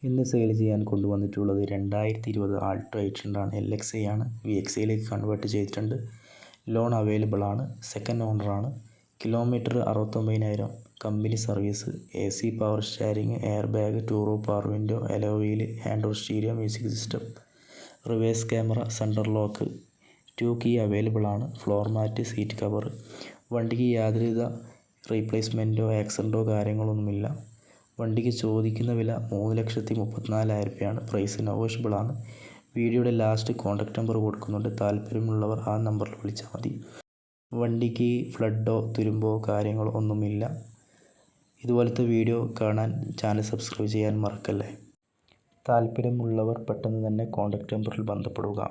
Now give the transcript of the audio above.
ഇന്ന് സെയിൽ ചെയ്യാൻ കൊണ്ടുവന്നിട്ടുള്ളത് 2020 ആൾട്ടോ 800 ആണ്. LXi ആണ്. VXiയിലേക്ക് കൺവേർട്ട് ചെയ്തിട്ടുണ്ട്. ലോൺ അവൈലബിൾ ആണ്. സെക്കൻഡ് ഓണറാണ്. Kilometre 69,000. Company service. AC power steering, air bag, two row power window, alloy wheel, hand or stereo, music system, reverse camera, central lock, 2 key available ആണ്. Floor mat, seat cover. വണ്ടിക്ക് യാതൊരുവിധ റീപ്ലേസ്മെൻറ്റോ ആക്സിഡൻറ്റോ കാര്യങ്ങളൊന്നുമില്ല. വണ്ടിക്ക് ചോദിക്കുന്ന വില 3,34,000 രൂപയാണ്. പ്രൈസ് നെഗോഷ്യബിൾ ആണ്. വീഡിയോയുടെ ലാസ്റ്റ് കോൺടാക്റ്റ് നമ്പർ കൊടുക്കുന്നുണ്ട്. താല്പര്യമുള്ളവർ ആ നമ്പറിൽ വിളിച്ചാൽ മതി. വണ്ടിക്ക് ഫ്ലഡോ തുരുമ്പോ കാര്യങ്ങളോ ഒന്നുമില്ല. ഇതുപോലത്തെ വീഡിയോ കാണാൻ ചാനൽ സബ്സ്ക്രൈബ് ചെയ്യാൻ മറക്കല്ലേ. താല്പര്യമുള്ളവർ പെട്ടെന്ന് തന്നെ കോൺടാക്റ്റ് നമ്പറിൽ ബന്ധപ്പെടുക.